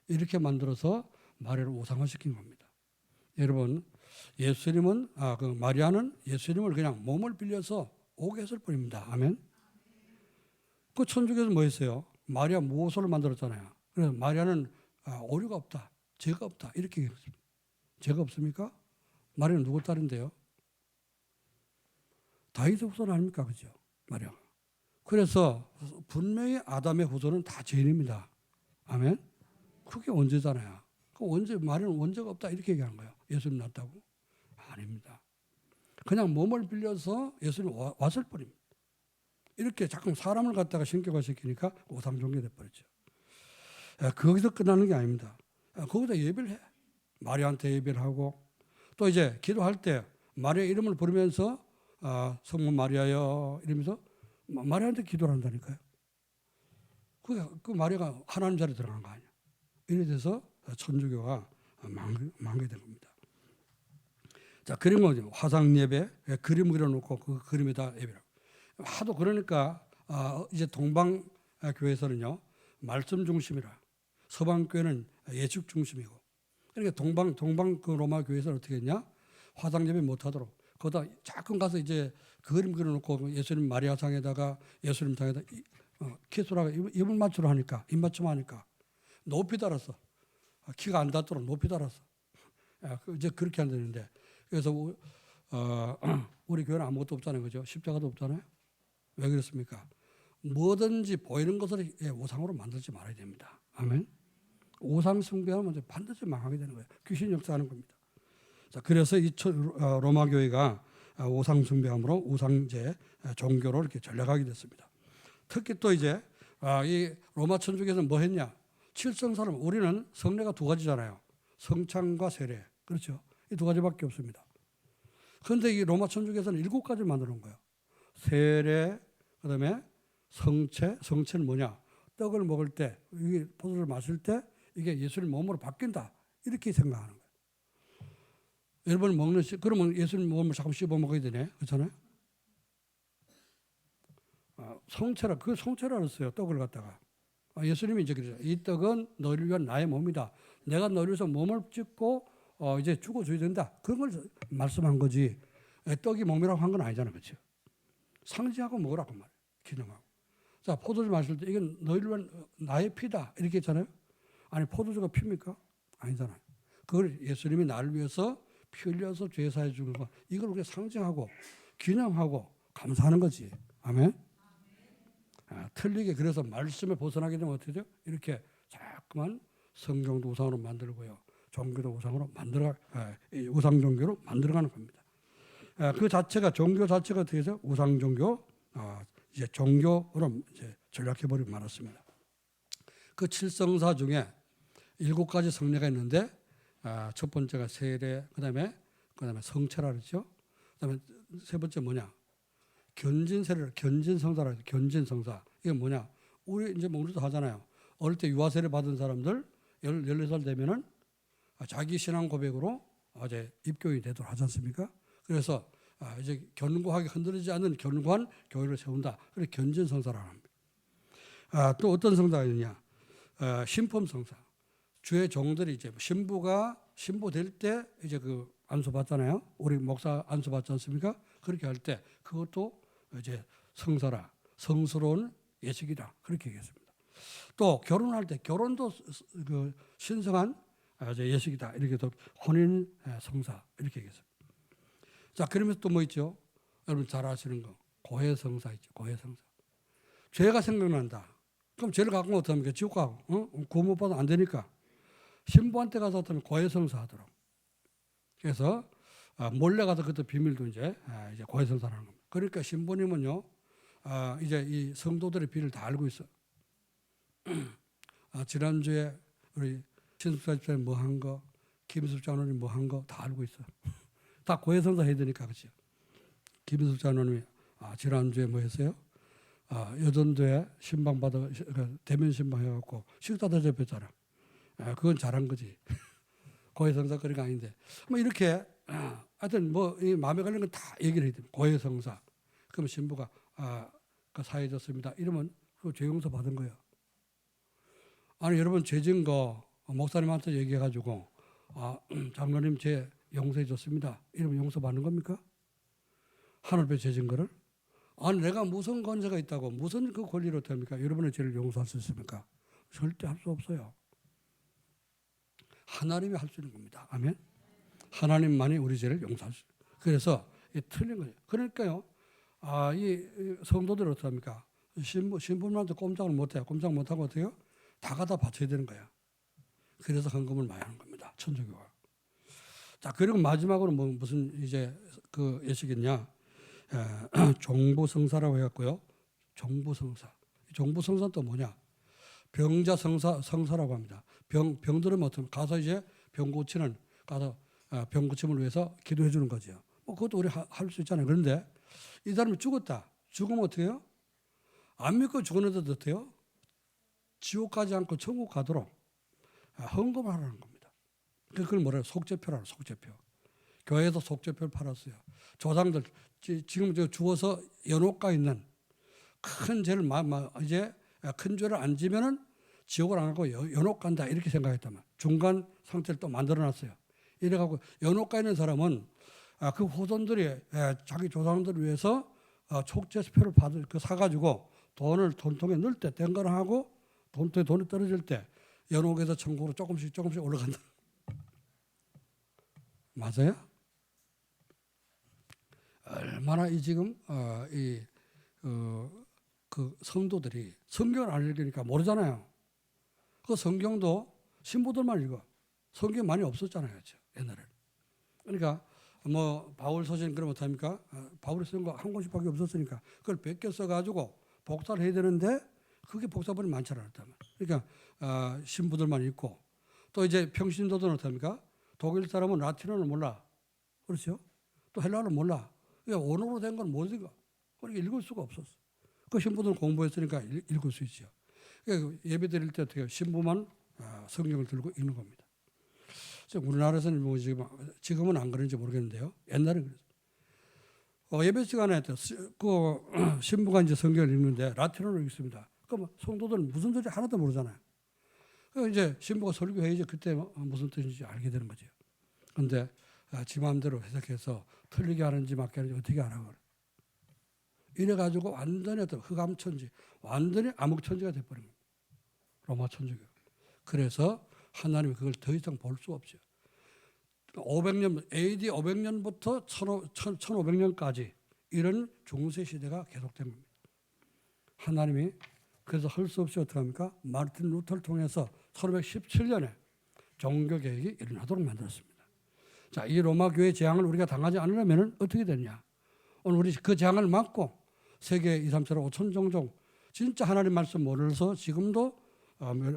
이렇게 만들어서 마리아를 우상화시킨 겁니다. 여러분 예수님은 그 마리아는 예수님을 그냥 몸을 빌려서 오게 했을 뿐입니다. 아멘. 그 천주교에서 뭐 했어요? 마리아 모소를 만들었잖아요. 그래서 마리아는 오류가 없다, 죄가 없다 이렇게 얘기했습니다. 죄가 없습니까? 마리아는 누구 딸인데요? 다윗의 후손 아닙니까? 그죠? 마리아가. 그래서 분명히 아담의 후손은 다 죄인입니다. 아멘. 그게 원죄잖아요. 그 원죄 마리아는 원죄가 없다 이렇게 얘기하는 거예요. 예수님 낳았다고? 아닙니다. 그냥 몸을 빌려서 예수님 왔을 뿐입니다. 이렇게 자꾸 사람을 갖다가 신격화시키니까 우상종교 돼버렸죠. 거기서 끝나는 게 아닙니다. 거기다 예배를 해. 마리아한테 예배를 하고 또 이제 기도할 때 마리아 이름을 부르면서 성모 마리아여 이러면서 마리아한테 기도를 한다니까요. 그 마리아가 하나님 자리에 들어간 거 아니야. 이래 돼서 천주교가 망하게 된 겁니다. 자, 그림은 화상 예배, 그림 그려놓고 그 그림에다 예배라고. 하도 그러니까 이제 동방 교회에서는요 말씀 중심이라 서방 교회는 예축 중심이고 그러니까 동방 그 로마 교회에서는 어떻게 했냐 화상 예배 못하도록 거기다 잠깐 가서 이제 그림 그려놓고 예수님 마리아상에다가 예수님 상에다 키스라가 입을 맞추려 하니까 입 맞춤하니까 높이 달았어. 키가 안 닿도록 높이 달았어. 이제 그렇게 한다는데 그래서 우리 교회는 아무것도 없잖아요, 그죠? 십자가도 없잖아요. 왜 그렇습니까? 뭐든지 보이는 것을 우상으로 만들지 말아야 됩니다. 아멘. 우상 숭배하면 반드시 망하게 되는 거예요. 귀신 역사하는 겁니다. 자, 그래서 이 로마 교회가 우상 숭배함으로 우상제 종교로 이렇게 전락하게 됐습니다. 특히 또 이제 이 로마 천주교에서는 뭐 했냐? 칠성사를 우리는 성례가 두 가지잖아요. 성찬과 세례. 그렇죠? 이 두 가지밖에 없습니다. 그런데 이 로마 천주교에서는 7가지를 만들어 놓은 거예요. 세례, 그다음에 성체는 뭐냐? 떡을 먹을 때, 이게 포도를 마실 때 이게 예수님 몸으로 바뀐다. 이렇게 생각하는 거예요. 여러분 그러면 예수님 몸을 자꾸 씹어 먹어야 되네. 그렇잖아요? 그 성체라 그랬어요. 떡을 갖다가. 예수님이 이제 그러죠. 이 떡은 너희를 위한 나의 몸이다. 내가 너희를 위해서 몸을 찢고 이제 죽어줘야 된다. 그런 걸 말씀한 거지. 떡이 몸이라고 한 건 아니잖아요. 그렇죠? 상징하고 먹으라고 말이에요. 기념하고. 자, 포도주 마실 때 이건 너희를 위한 나의 피다. 이렇게 했잖아요. 아니, 포도주가 피입니까? 아니잖아요. 그걸 예수님이 나를 위해서 피 흘려서 죄 사해 주는 거. 이걸 우리가 상징하고 기념하고 감사하는 거지. 아멘. 틀리게 그래서 말씀에 벗어나게 되면 어떻게 돼요? 이렇게 자꾸만 성경도 우상으로 만들고요. 종교도 우상으로 우상 종교로 만들어가는 겁니다. 그 자체가 종교 자체가 어떻게 해서 우상 종교 이제 종교로 이제 전락해버리고 말았습니다. 그 칠성사 중에 7가지 성례가 있는데 첫 번째가 세례, 그다음에 성체라 그랬죠. 그다음에 세 번째 뭐냐? 견진세례를 견진성사라 해서 견진성사. 이게 뭐냐? 우리 이제 우리도 하잖아요. 어릴 때 유아세례 받은 사람들 14살 되면은 자기 신앙 고백으로 이제 입교인이 되도록 하지 않습니까? 그래서 이제 견고하게 흔들리지 않는 견고한 교회를 세운다. 그래서 견진성사라고 합니다. 또 어떤 성사가 있느냐? 신품성사. 주의 종들이 이제 신부될 때 이제 그 안수 받잖아요. 우리 목사 안수 받지 않습니까? 그렇게 할 때 그것도 이제 성사라, 성스러운 예식이다. 그렇게 얘기했습니다. 또 결혼할 때 결혼도 그 신성한 예식이다. 이렇게 또 혼인 성사 이렇게 얘기했습니다. 자, 그러면서 또 뭐 있죠? 여러분 잘 아시는 거 고해성사 있죠. 고해성사. 죄가 생각난다. 그럼 죄를 갖고 어떻게 합니까? 지옥 가고 구원 못 받으면 안 되니까 신부한테 가서 어떻게 고해성사 하도록. 그래서 몰래 가서 그때 비밀도 이제 고해성사라는 겁니다. 그러니까 신부님은요, 이제 이 성도들의 비를 다 알고 있어. 지난주에 우리 신숙사 집사님 뭐 한 거, 김숙 장로님 뭐 한 거 다 알고 있어. 다 고해성사 해야 되니까 그렇죠. 김숙 장로님이 지난주에 뭐 했어요? 여전도에 신방받아 대면 신방해갖고 식사 대접했잖아. 그건 잘한 거지. 고해성사거리가 아닌데 뭐 이렇게 하여튼 뭐 이 마음에 걸리는 건 다 얘기를 해야 됩니다. 고해성사. 그럼 신부가 그 사해졌습니다. 이러면 그 죄용서 받은 거예요. 아니 여러분 죄진 거 목사님한테 얘기해가지고 장로님 죄 용서해 줬습니다. 이러면 용서 받는 겁니까? 하늘배 죄진 거를? 아니 내가 무슨 권세가 있다고 무슨 그 권리로 됩니까? 여러분의 죄를 용서할 수 있습니까? 절대 할 수 없어요. 하나님이 할 수 있는 겁니다. 아멘. 하나님만이 우리 죄를 용서할 수 있어요. 그래서 틀린 거예요. 그러니까요. 이 성도들 어떡합니까? 신부님한테 꼼짝을 못해요. 꼼짝 못하고 어때요? 다 갖다 바쳐야 되는 거야. 그래서 헌금을 많이 하는 겁니다. 천주교가. 자, 그리고 마지막으로 무슨 이제 그 예식이냐? 종부성사라고 해갖고요. 종부성사. 종부성사는 또 뭐냐? 병자성사라고 합니다. 병들으면 어떻게 가서 이제 병 고치는 가서 병 고침을 위해서 기도해 주는 거죠. 뭐 그것도 우리 할 수 있잖아요. 그런데 이 사람이 죽었다. 죽으면 어떻게 해요? 안 믿고 죽었는데도 어때요? 지옥 가지 않고 천국 가도록 헌금을 하라는 겁니다. 그걸 뭐래요? 속죄표라고 속죄표. 교회에서 속죄표를 팔았어요. 조상들 지금 죽어서 연옥가 있는 큰 죄를 이제 큰 죄를 안 지면은 지옥을 안 가고 연옥 간다 이렇게 생각했다면 중간 상태를 또 만들어놨어요. 이래가고 연옥가 있는 사람은 그 후손들이 자기 조상들을 위해서 속죄표를 사가지고 돈을 돈통에 넣을 때 땡거나 하고 돈통에 돈이 떨어질 때 연옥에서 천국으로 조금씩 올라간다. 맞아요? 얼마나 지금 그 성도들이 성경을 안 읽으니까 모르잖아요. 그 성경도 신부들만 읽어. 성경 많이 없었잖아요, 그렇죠? 옛날에는. 그러니까 뭐 바울 서신 그러면 어떡합니까? 바울이 쓴 거 한 권씩밖에 없었으니까 그걸 베껴 써가지고 복사를 해야 되는데 그게 복사본이 많지 않았단 말이에요. 그러니까 신부들만 읽고 또 이제 평신도들은 어떡합니까? 독일 사람은 라틴어를 몰라. 그렇죠? 또 헬라어를 몰라. 그러니까 원어로 된 건 못 읽어. 그러니까 읽을 수가 없었어. 그 신부들은 공부했으니까 읽을 수 있죠. 그러니까 예배 드릴 때 어떻게 신부만 성경을 들고 읽는 겁니다. 우리나라에서는 뭐 지금은 안 그런지 모르겠는데요. 옛날에 그랬어요. 예배 시간에 그 신부가 이제 성경을 읽는데 라틴어로 읽습니다. 그럼 성도들은 무슨 소리 하나도 모르잖아요. 그래서 이제 신부가 설교해야지 그때 무슨 뜻인지 알게 되는 거죠. 그런데 지 마음대로 해석해서 틀리게 하는지 맞게 하는지 어떻게 알아 그래. 이래가지고 완전히 흑암천지, 완전히 암흑천지가 돼버린 겁니다. 로마 천주교. 그래서 하나님이 그걸 더 이상 볼 수 없어요. 500년, AD 500년부터 1500년까지 이런 중세 시대가 계속된 겁니다. 하나님이 그래서 할 수 없이 어떻게 합니까? 마르틴 루터를 통해서 1517년에 종교개혁이 일어나도록 만들었습니다. 자, 이 로마 교회 재앙을 우리가 당하지 않으려면 어떻게 되냐? 오늘 우리 그 재앙을 막고 세계 2, 3, 4, 5천 종족 진짜 하나님 말씀 모르서 지금도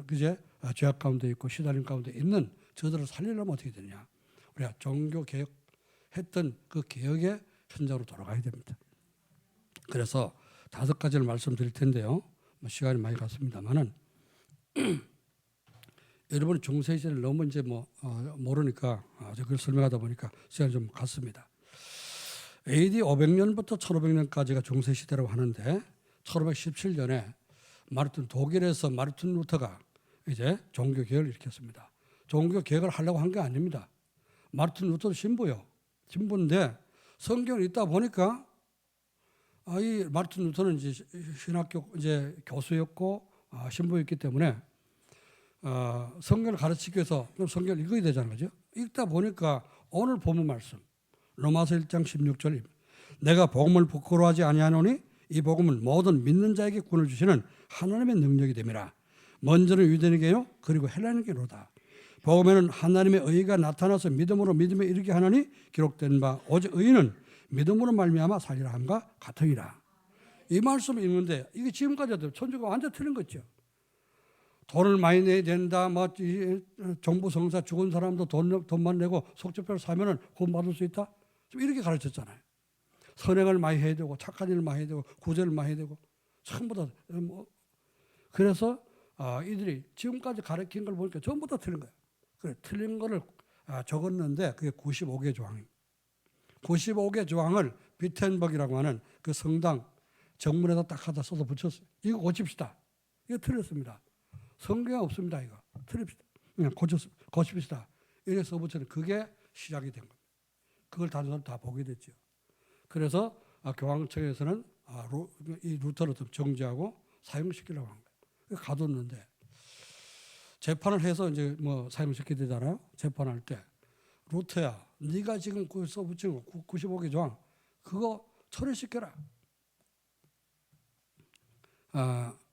그제 죄악 가운데 있고 시달림 가운데 있는 저들을 살리려면 어떻게 되냐? 우리가 종교 개혁했던 그 개혁의 현장으로 돌아가야 됩니다. 그래서 5가지를 말씀드릴 텐데요. 뭐 시간이 많이 갔습니다만은 여러분 중세 시대를 너무 이제 모르니까 그걸 설명하다 보니까 시간이 좀 갔습니다. AD 500년부터 1500년까지가 중세 시대라고 하는데 1517년에 독일에서 마르틴 루터가 이제 종교 개혁을 일으켰습니다. 종교 개혁을 하려고 한 게 아닙니다. 마르틴 루터도 신부인데 성경을 읽다 보니까 이 마르틴 루터는 이제 신학교 이제 교수였고 신부였기 때문에 성경을 가르치기 위해서 성경을 읽어야 되잖아요. 그죠? 읽다 보니까 오늘 본문 말씀 로마서 1장 16절 내가 복음을 부끄러워하지 아니하노니 이 복음은 모든 믿는 자에게 구원을 주시는 하나님의 능력이 됨이라. 먼저는 유대인에게요 그리고 헬라인에게로다. 복음에는 하나님의 의가 나타나서 믿음으로 믿음에 이르게 하나니 기록된 바 오직 의인은 믿음으로 말미암아 살리라 함과 같으리라. 이 말씀을 읽는데 이게 지금까지도 천주가 완전 틀린 거죠. 돈을 많이 내야 된다. 뭐 정부 성사 죽은 사람도 돈만 내고 속죄표를 사면은 구원받을 수 있다. 좀 이렇게 가르쳤잖아요. 선행을 많이 해야 되고 착한 일을 많이 해야 되고 구제를 많이 해야 되고 전부 다 뭐 그래서 이들이 지금까지 가르친 걸 보니까 전부 다 틀린 거예요. 그래 틀린 거를 적었는데 그게 95개 조항입니다. 95개 조항을 비텐버그라고 하는 그 성당 정문에다 딱 하다 써서 붙였어요. 이거 고칩시다. 이거 틀렸습니다. 성경에 없습니다. 이거 틀립시다. 그냥 고칩시다. 이렇게 써붙였는데 그게 시작이 된 겁니다. 그걸 단순히 다 보게 됐죠. 그래서 교황청에서는 이 루터를 정지하고 사용시키려고 한 거예요. 가뒀는데 재판을 해서 이제 뭐 사용시켜야 되잖아요. 재판할 때 루터야, 네가 지금 그 써붙인 거 95개 조항 그거 처리시켜라.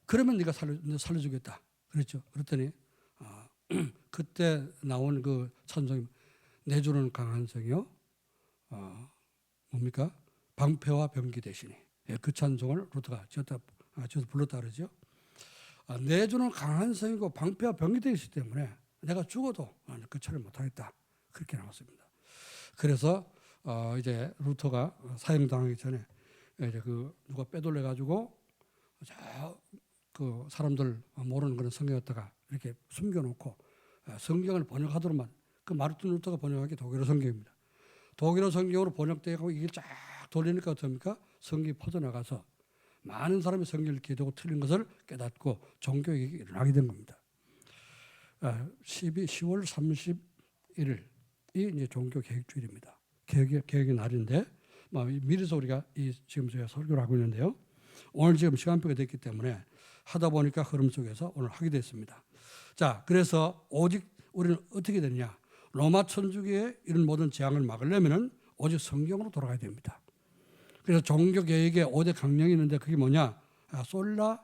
그러면 네가 살려주겠다. 그랬죠. 그랬더니 그때 나온 그 찬송이 내주는 강한 성이요. 뭡니까? 방패와 병기 대신에. 예, 그 찬송을 루터가 저도 불렀다 그러죠. 내주는 강한 성이고 방패와 병기 되기 때문에 내가 죽어도 그 처리 못하겠다. 그렇게 나왔습니다. 그래서 이제 루터가 사형당하기 전에 이제 그 누가 빼돌려 가지고 그 사람들 모르는 그런 성경에다가 이렇게 숨겨놓고 성경을 번역하도록만 그 마르틴 루터가 번역한 게 독일어 성경입니다. 독일어 성경으로 번역되고 이게 쫙 돌리니까 어떻습니까? 성경이 퍼져나가서 많은 사람이 성경을 읽게 되고 틀린 것을 깨닫고 종교개혁이 일어나게 된 겁니다. 10월 31일이 이제 종교개혁주일입니다. 개혁의 날인데 미리서 우리가 지금 저희가 설교를 하고 있는데요. 오늘 지금 시간표가 됐기 때문에 하다 보니까 흐름 속에서 오늘 하게 됐습니다. 자, 그래서 오직 우리는 어떻게 되느냐? 로마 천주교의 이런 모든 재앙을 막으려면은 오직 성경으로 돌아가야 됩니다. 그래서 종교 개혁의 5대 강령이 있는데 그게 뭐냐? 솔라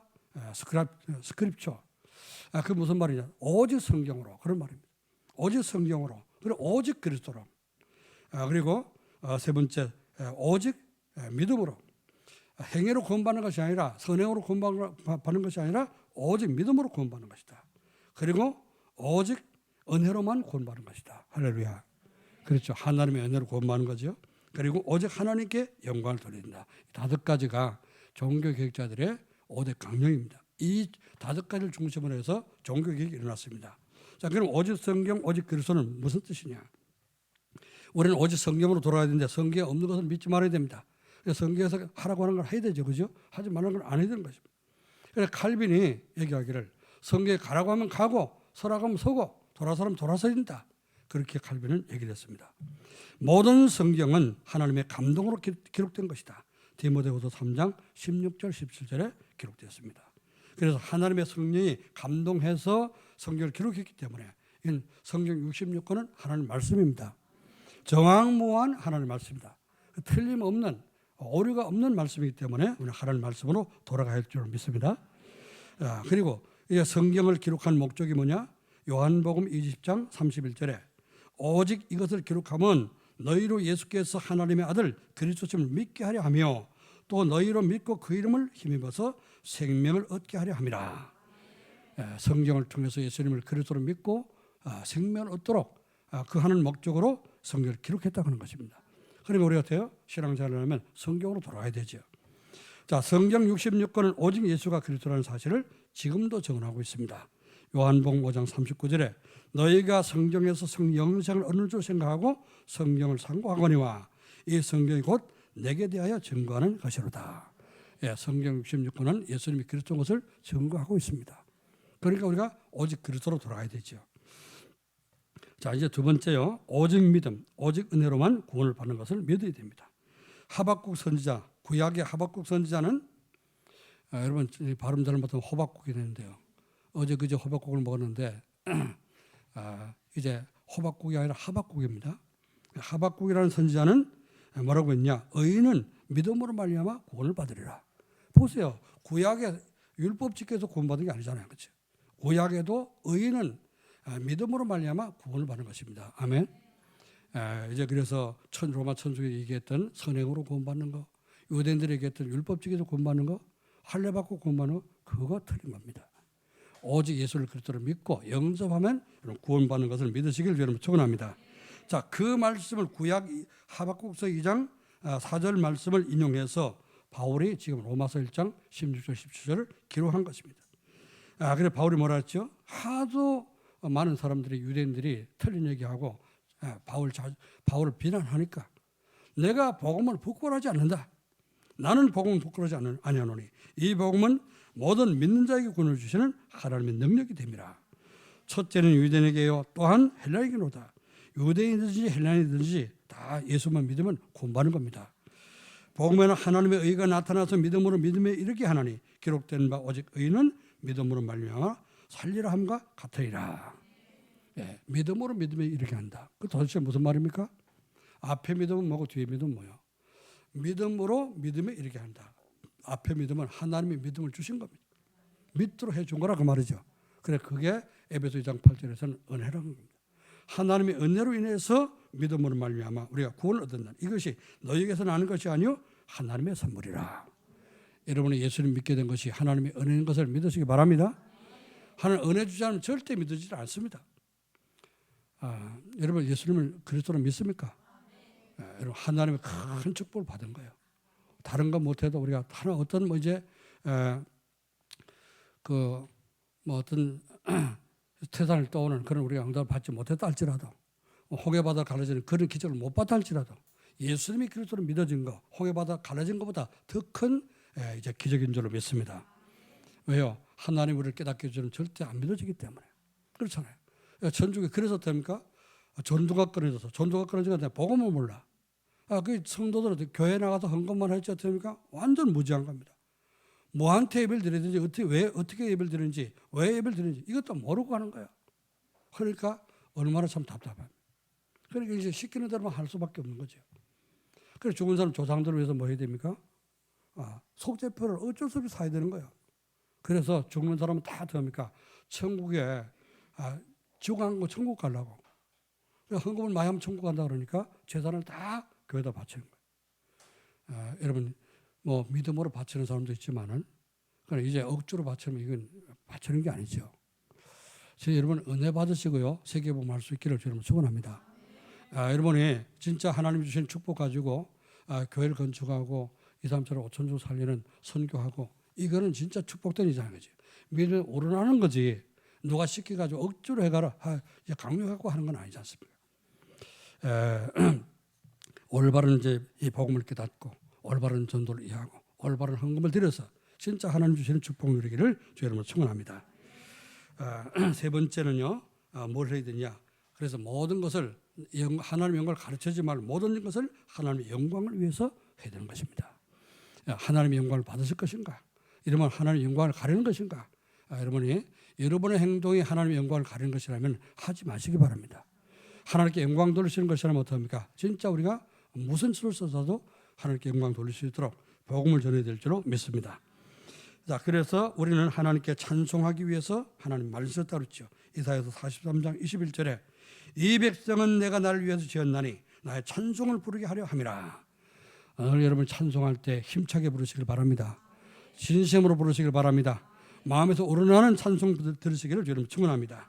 스크립처. 그 무슨 말이냐? 오직 성경으로 그런 말입니다. 오직 성경으로 그리고 오직 그리스도로. 그리고 세 번째 오직 믿음으로. 행위로 구원받는 것이 아니라 선행으로 구원받는 것이 아니라 오직 믿음으로 구원받는 것이다. 그리고 오직 은혜로만 구원받는 것이다. 할렐루야. 그렇죠. 하나님의 은혜로 구원받는 거죠. 그리고 오직 하나님께 영광을 돌린다. 5가지가 종교개혁자들의 5대 강령입니다. 이 5가지를 중심으로 해서 종교개혁이 일어났습니다. 자, 그럼 오직 성경, 오직 그리스도는 무슨 뜻이냐? 우리는 오직 성경으로 돌아가야 되는데 성경에 없는 것을 믿지 말아야 됩니다. 성경에서 하라고 하는 걸 해야 되죠. 그죠? 하지 말라는 걸 안 해야 되는 것입니다. 그래서 칼빈이 얘기하기를 성경에 가라고 하면 가고 서라고 하면 서고 돌아서라면 돌아서야 된다. 그렇게 칼빈은 얘기를 했습니다. 모든 성경은 하나님의 감동으로 기록된 것이다. 디모데후서 3장 16절 17절에 기록되었습니다. 그래서 하나님의 성령이 감동해서 성경을 기록했기 때문에 성경 66권은 하나님의 말씀입니다. 정확무한 하나님의 말씀입니다. 틀림없는 오류가 없는 말씀이기 때문에 우리는 하나님의 말씀으로 돌아가야 할 줄 믿습니다. 그리고 이 성경을 기록한 목적이 뭐냐? 요한복음 20장 31절에 오직 이것을 기록하면 너희로 예수께서 하나님의 아들 그리스도심을 믿게 하려 하며 또 너희로 믿고 그 이름을 힘입어서 생명을 얻게 하려 함이라. 성경을 통해서 예수님을 그리스도로 믿고 생명을 얻도록 그 하는 목적으로 성경을 기록했다고 하는 것입니다. 그러면 우리가 어때요? 신앙생활을 하면 성경으로 돌아가야 되죠. 자, 성경 66권은 오직 예수가 그리스도라는 사실을 지금도 증언하고 있습니다. 요한복음 5장 39절에 너희가 성경에서 영생을 얻는 줄 생각하고 성경을 상고하거니와 이 성경이 곧 내게 대하여 증거하는 것이로다. 성경 66권은 예수님이 그리스도인 것을 증거하고 있습니다. 그러니까 우리가 오직 그리스도로 돌아가야 되죠. 자, 이제 두 번째요. 오직 믿음, 오직 은혜로만 구원을 받는 것을 믿어야 됩니다. 하박국 선지자, 구약의 하박국 선지자는 여러분 발음 잘못하면 호박국이 되는데요. 어제 그제 호박국을 먹었는데 이제 호박국이 아니라 하박국입니다. 하박국이라는 선지자는 뭐라고 했냐? 의인은 믿음으로 말미암아 구원을 받으리라. 보세요. 구약의 율법 지켜서 구원받은 게 아니잖아요. 그렇죠? 구약에도 의인은 믿음으로 말미암아 구원을 받는 것입니다. 아멘. 이제 그래서 로마 천주교에 얘기했던 선행으로 구원받는 거, 유대인들이 얘기했던 율법 지켜서 구원받는 거, 할례 받고 구원받는 거, 그거 틀린 겁니다. 오직 예수를 그리스도로 믿고 영접하면 구원받는 것을 믿으시길 여러분 축원합니다. 자, 그 말씀을 구약 하박국서 2장 4절 말씀을 인용해서 바울이 지금 로마서 1장 16절 17절을 기록한 것입니다. 그래 바울이 뭐라 했죠? 하도 많은 사람들이 유대인들이 틀린 얘기하고 바울을 비난하니까 내가 복음을 부끄러워하지 않는다. 나는 복음을 부끄러워하지 아니하노니 이 복음은 모든 믿는 자에게 구원을 주시는 하나님의 능력이 됨이라. 첫째는 유대인에게요 또한 헬라에게로다. 유대인이든지 헬라인이든지 다 예수만 믿으면 구원받는 겁니다. 복음에는 하나님의 의가 나타나서 믿음으로 믿음에 이르게 하나니 기록된 바 오직 의는 믿음으로 말미암아 살리라 함과 같으리라. 믿음으로 믿음에 이르게 한다. 그 도대체 무슨 말입니까? 앞에 믿음은 뭐고 뒤에 믿음은 뭐요? 믿음으로 믿음에 이르게 한다. 앞에 믿음은 하나님이 믿음을 주신 겁니다. 믿도록 해준 거라 그 말이죠. 그래 그게 에베소 2장 8절에서는 은혜라는 겁니다. 하나님의 은혜로 인해서 믿음으로 말미암아 우리가 구원을 얻는다. 이것이 너희에게서 나는 것이 아니요 하나님의 선물이라. 여러분이 예수를 믿게 된 것이 하나님의 은혜인 것을 믿으시기 바랍니다. 하나님 은혜 주지 않으면 절대 믿어지지 않습니다. 여러분 예수님을 그리스도로 믿습니까? 여러분 하나님의 큰 축복을 받은 거예요. 다른 거 못해도 우리가 하나 어떤 어떤 태산을 떠오는 그런 우리가 응답을 받지 못했다 할지라도 홍해바다 갈라지는 그런 기적을 못 봤다 할지라도 예수님이 그리스도로 믿어진 거 홍해바다 갈라진 것보다 더 큰 이제 기적인 줄로 믿습니다. 왜요? 하나님 우리를 깨닫게 해주는 절대 안 믿어지기 때문에 그렇잖아요. 천주교 그래서 됩니까? 전도가 끊어져서 전도가 끊어지니까 복음을 몰라. 그 성도들은 교회 나가서 헌금만 했지 어떻습니까? 완전 무지한 겁니다. 뭐한테 예배를 드리든지 어떻게 예배를 드리는지 왜 예배를 드리는지 이것도 모르고 하는 거야. 그러니까 얼마나 참 답답합니다. 그러니까 이제 시키는 대로만 할 수밖에 없는 거죠. 그래서 죽은 사람 조상들을 위해서 뭐 해야 됩니까? 속죄표를 어쩔 수 없이 사야 되는 거예요. 그래서 죽는 사람은 다 어떡합니까? 천국에 지옥 안 가고 천국 가려고. 헌금을 많이 하면 천국 간다 그러니까 재산을 다 교회에다 바치는 거예요. 여러분 뭐 믿음으로 바치는 사람도 있지만은 그러나 이제 억지로 바치면 이건 바치는 게 아니죠. 여러분 은혜 받으시고요 세계복음 할 수 있기를 여러분 축원합니다. 여러분이 진짜 하나님 주신 축복 가지고 교회를 건축하고 2, 3천을 5천 주 살리는 선교하고 이거는 진짜 축복된 일이라는 거지. 믿음이 오르나는 거지. 누가 시켜가지고 억지로 해가라 이제 강요하고 하는 건 아니지 않습니까? 올바른 이제 이 복음을 깨닫고 올바른 전도를 이해하고 올바른 헌금을 드려서 진짜 하나님 주시는 축복 누리기를 주 여러분 축원합니다. 세 번째는요 뭘 해야 되냐? 그래서 모든 것을 하나님의 영광을 가르치지 말고 모든 것을 하나님의 영광을 위해서 해야 되는 것입니다. 하나님의 영광을 받으실 것인가? 이러면 하나님의 영광을 가리는 것인가? 여러분의 행동이 하나님의 영광을 가리는 것이라면 하지 마시기 바랍니다. 하나님께 영광 돌리시는 것이라면 어떡합니까? 진짜 우리가 무슨 수를 써서도 하나님께 영광 돌릴 수 있도록 복음을 전해야 될 줄로 믿습니다. 자, 그래서 우리는 하나님께 찬송하기 위해서 하나님 말씀을 따르죠. 이사야서 43장 21절에 이 백성은 내가 나를 위해서 지었나니 나의 찬송을 부르게 하려 함이라. 오늘 여러분 찬송할 때 힘차게 부르시길 바랍니다. 진심으로 부르시길 바랍니다. 마음에서 우러나는 찬송 들으시기를 여러분 축원합니다.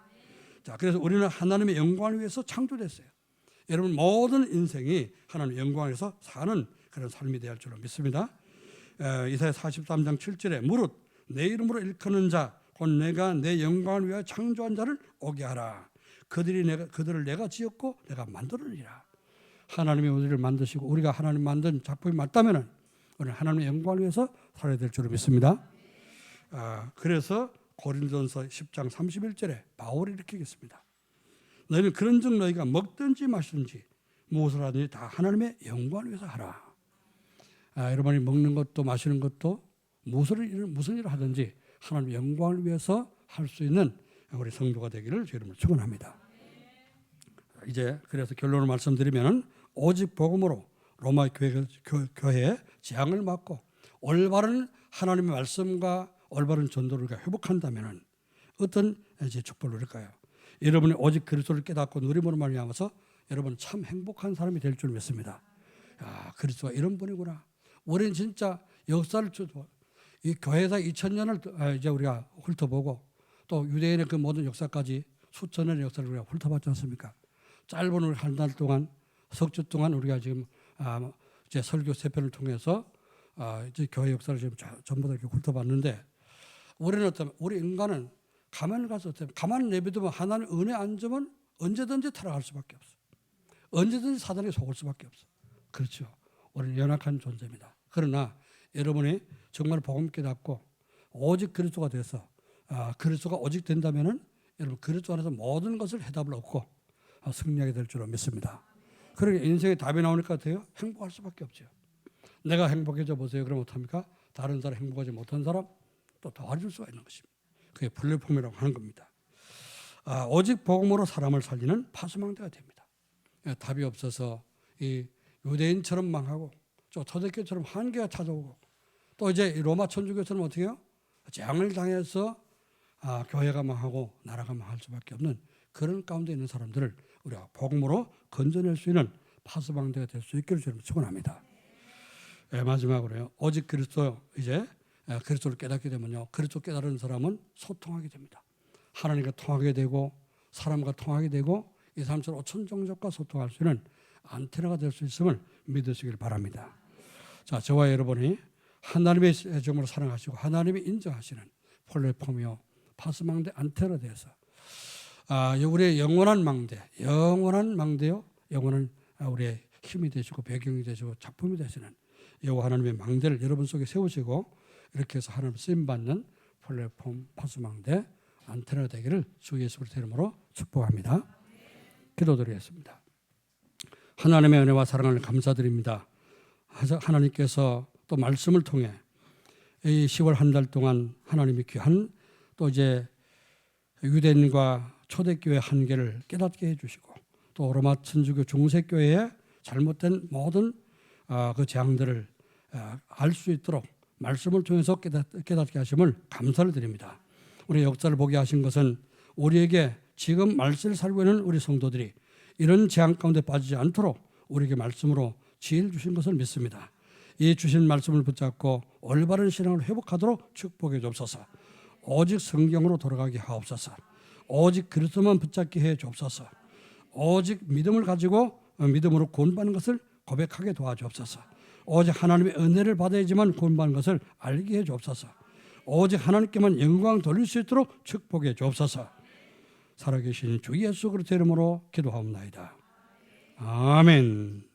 자, 그래서 우리는 하나님의 영광을 위해서 창조됐어요. 여러분 모든 인생이 하나님의 영광을 위해서 사는 그런 삶이 되어야 할 줄로 믿습니다. 이사야 43장 7절에 무릇 내 이름으로 일컫는 자 곧 내가 내 영광을 위하여 창조한 자를 오게 하라. 그들을 내가 지었고 내가 만들었느니라. 하나님이 우리를 만드시고 우리가 하나님 만든 작품이 맞다면은 우리는 하나님의 영광을 위해서 살아야 될 줄로 믿습니다. 그래서 고린도전서 10장 31절에 바울이 이렇게 얘기했습니다. 너희는 그런즉 너희가 먹든지 마시든지 무엇을 하든지 다 하나님의 영광을 위해서 하라. 여러분이 먹는 것도 마시는 것도 무슨 일을 하든지 하나님의 영광을 위해서 할 수 있는 우리 성도가 되기를 여러분을 축원합니다. 이제 그래서 결론을 말씀드리면 오직 복음으로 로마 교회의 재앙을 막고 올바른 하나님의 말씀과 올바른 전도를 회복한다면 어떤 이제 축복을 누릴까요? 여러분이 오직 그리스도를 깨닫고 누림으로 말미암아서 여러분 참 행복한 사람이 될 줄 믿습니다. 그리스도가 이런 분이구나. 우리는 진짜 역사를 이 교회에서 2000년을 이제 우리가 훑어보고 또 유대인의 그 모든 역사까지 수천 년의 역사를 우리가 훑어봤지 않습니까? 짧은 우리 한 달 동안, 석 주 동안 우리가 지금 이제 설교 세 편을 통해서 이제 교회 역사를 지금 전부 다 이렇게 훑어봤는데, 우리 인간은 가만히 가서 가만히 내비두면 하나님 은혜 안 주면 언제든지 타락할 수밖에 없어. 언제든지 사단에게 속을 수밖에 없어. 그렇죠. 우리는 연약한 존재입니다. 그러나 여러분이 정말 복음 깨닫고 오직 그리스도가 돼서 그리스도가 오직 된다면은 여러분 그리스도 안에서 모든 것을 해답을 얻고 승리하게 될 줄로 믿습니다. 그러게 인생에 답이 나올 것 같아요. 행복할 수밖에 없죠. 내가 행복해져 보세요. 그럼 어떡합니까? 다른 사람 행복하지 못한 사람 또 도와줄 수가 있는 것입니다. 그게 플랫폼이라고 하는 겁니다. 오직 복음으로 사람을 살리는 파수망대가 됩니다. 답이 없어서 이 유대인처럼 망하고 또 초대교회처럼 한계가 찾아오고 또 이제 로마 천주교처럼 어떻게 해요? 재앙을 당해서 교회가 망하고 나라가 망할 수밖에 없는 그런 가운데 있는 사람들을 우리가 복음으로 건져낼 수 있는 파수방대가 될 수 있기를 저는 축원합니다. 마지막으로요. 오직 그리스도 이제 그리스도를 깨닫게 되면요. 그리스도 깨달은 사람은 소통하게 됩니다. 하나님과 통하게 되고 사람과 통하게 되고 이 사람처럼 오천종족과 소통할 수 있는 안테나가 될 수 있음을 믿으시길 바랍니다. 자, 저와 여러분이 하나님의 정으로 사랑하시고 하나님이 인정하시는 플랫폼이요 파수망대 안테나가 되어서 우리의 영원한 망대요. 영원한 우리의 힘이 되시고 배경이 되시고 작품이 되시는 여호와 하나님의 망대를 여러분 속에 세우시고 이렇게 해서 하나님 쓰임받는 플랫폼 파수망대 안테나가 되기를 주 예수 그리스도의 이름으로 축복합니다. 기도드리겠습니다. 하나님의 은혜와 사랑을 감사드립니다. 하나님께서 또 말씀을 통해 이 10월 한 달 동안 하나님이 귀한 또 이제 유대인과 초대교회 한계를 깨닫게 해주시고 또 로마 천주교 중세교회의 잘못된 모든 그 재앙들을 알 수 있도록 말씀을 통해서 깨닫게 하심을 감사를 드립니다. 우리 역사를 보게 하신 것은 우리에게 지금 말씀을 살고 있는 우리 성도들이 이런 재앙 가운데 빠지지 않도록 우리에게 말씀으로 지혜를 주신 것을 믿습니다. 이 주신 말씀을 붙잡고 올바른 신앙을 회복하도록 축복해 주옵소서. 오직 성경으로 돌아가게 하옵소서. 오직 그리스도만 붙잡게 해 주옵소서. 오직 믿음을 가지고 믿음으로 구원받는 것을 고백하게 도와주옵소서. 오직 하나님의 은혜를 받아야지만 구원받는 것을 알게 해 주옵소서. 오직 하나님께만 영광 돌릴 수 있도록 축복해 주옵소서. 살아계신 주 예수 그리스도의 이름으로 기도하옵나이다. 아멘.